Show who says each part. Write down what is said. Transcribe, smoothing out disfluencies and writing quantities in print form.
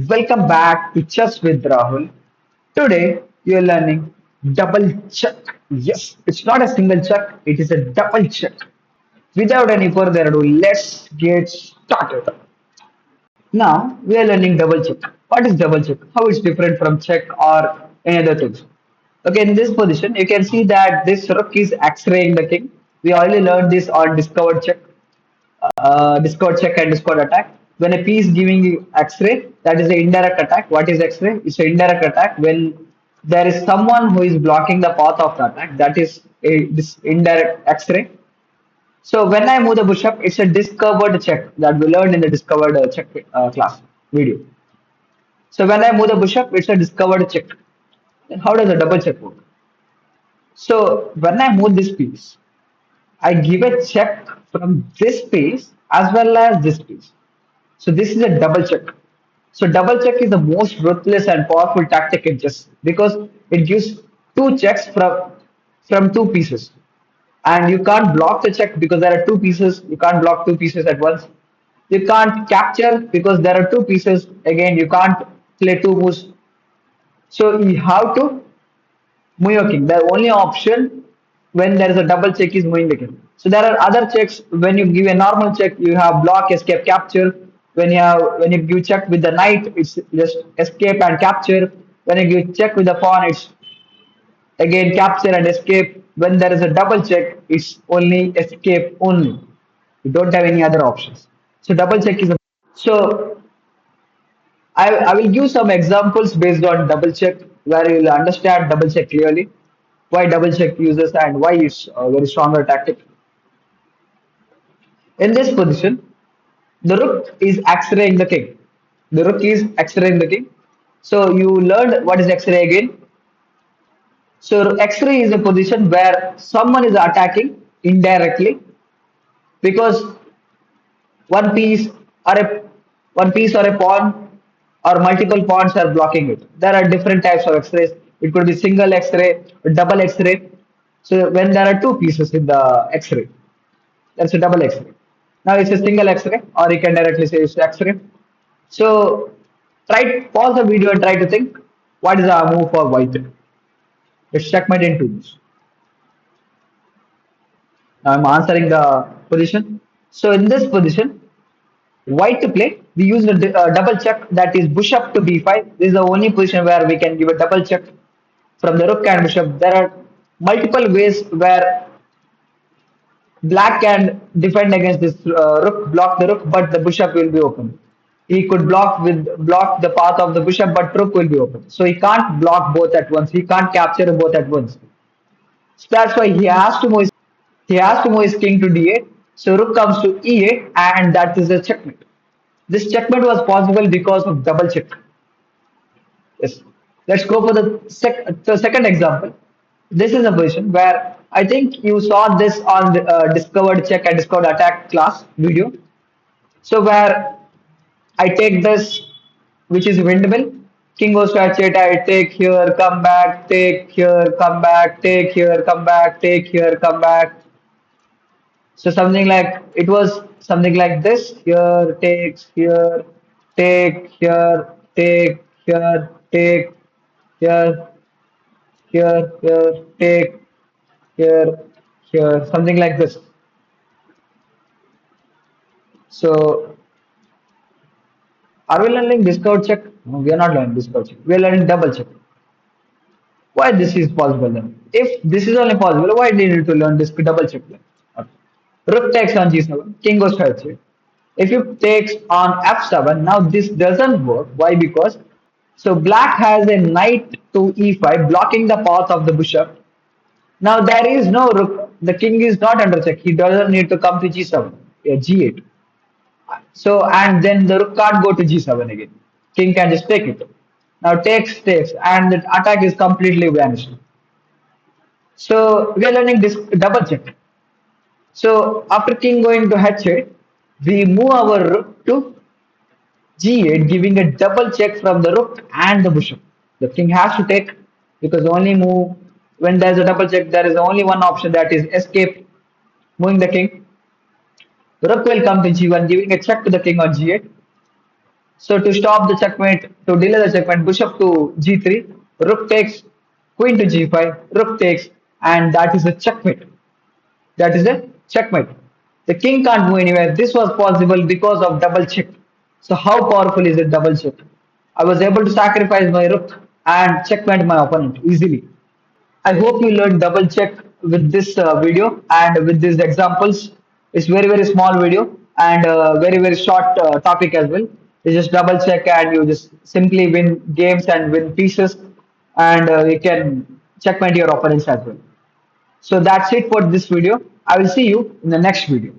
Speaker 1: Welcome back to Chess with Rahul. Today you're learning double check. Yes, it's not a single check, it is a double check. Without any further ado, let's get started. Now we are learning double check. What is double check? How it's different from check or any other things? Okay, in this position, you can see that this rook is X-raying the king. We already learned this on discovered check. Discord check and Discord attack. When a piece giving you X-ray, that is an indirect attack. What is X-ray? It's an indirect attack when there is someone who is blocking the path of the attack. That is this indirect X-ray. So when I move the bishop, it's a discovered check that we learned in the discovered check class video. So when I move the bishop, it's a discovered check. Then how does a double check work? So when I move this piece, I give a check from this piece as well as this piece. So this is a double check. So double check is the most ruthless and powerful tactic in chess because it gives two checks from two pieces. And you can't block the check because there are two pieces. You can't block two pieces at once. You can't capture because there are two pieces. Again, you can't play two moves. So you have to move your king. The only option when there is a double check is moving the king. So there are other checks. When you give a normal check, you have block, escape, capture. When you give check with the knight, it's just escape and capture. When you give check with the pawn, it's again capture and escape. When there is a double check, it's only escape only. You don't have any other options. So double check is a so I will give some examples based on double check where you will understand double check clearly, why double check uses and why it's a very stronger tactic. In this position, the rook is X-raying the king. The rook is X-raying the king. So you learned what is X-ray again. So X-ray is a position where someone is attacking indirectly because one piece or a one piece or a pawn or multiple pawns are blocking it. There are different types of X-rays. It could be single X-ray, double X-ray. So when there are two pieces in the X-ray, that's a double X-ray. Now it's a single X-ray, or you can directly say it's X-ray. So pause the video and try to think what is our move for white. Let's checkmate in two moves. Now I'm answering the position. So in this position, white to play, we use a double check that is bishop to b5. This is the only position where we can give a double check from the rook and bishop. There are multiple ways where black can defend against this rook, block the rook, but the bishop will be open. He could block the path of the bishop, but rook will be open. So he can't block both at once. He can't capture both at once. So that's why he has to move his king to d8. So rook comes to e8, and that is a checkmate. This checkmate was possible because of double check. Yes. Let's go for the second example. This is a position where I think you saw this on the discovered check and discovered attack class video. So where I take this, which is windmill, king goes to h8, I take here, come back, take here, come back, take here, come back, take here, come back. So something like it was something like this. Here, takes here, take here, take here, take here, here, take here, here, something like this. So are we learning discount check? No, we are not learning discount check. We are learning double check. Why this is possible then? If this is only possible, why do you need to learn this double check then? Okay. Rook takes on g7, king goes to h8. If you takes on f7, now this doesn't work. Why? Because so black has a knight to e5 blocking the path of the bishop. Now there is no rook. The king is not under check. He doesn't need to come to g7, g8. So and then the rook can't go to g7 again. King can just take it. Now takes, and the attack is completely vanished. So we are learning this double check. So after king going to h8, we move our rook to g8, giving a double check from the rook and the bishop. The king has to take because only move when there's a double check, there is only one option that is escape, moving the king. The rook will come to g1, giving a check to the king on g8. So to stop the checkmate, to delay the checkmate, bishop to g3, rook takes, queen to g5, rook takes, and that is a checkmate. That is a checkmate. The king can't move anywhere. This was possible because of double check. So how powerful is a double check? I was able to sacrifice my rook and checkmate my opponent easily. I hope you learned double check with this video and with these examples. It's very small video and very short topic as well. You just double check and you just simply win games and win pieces and you can checkmate your opponents as well. So that's it for this video. I will see you in the next video.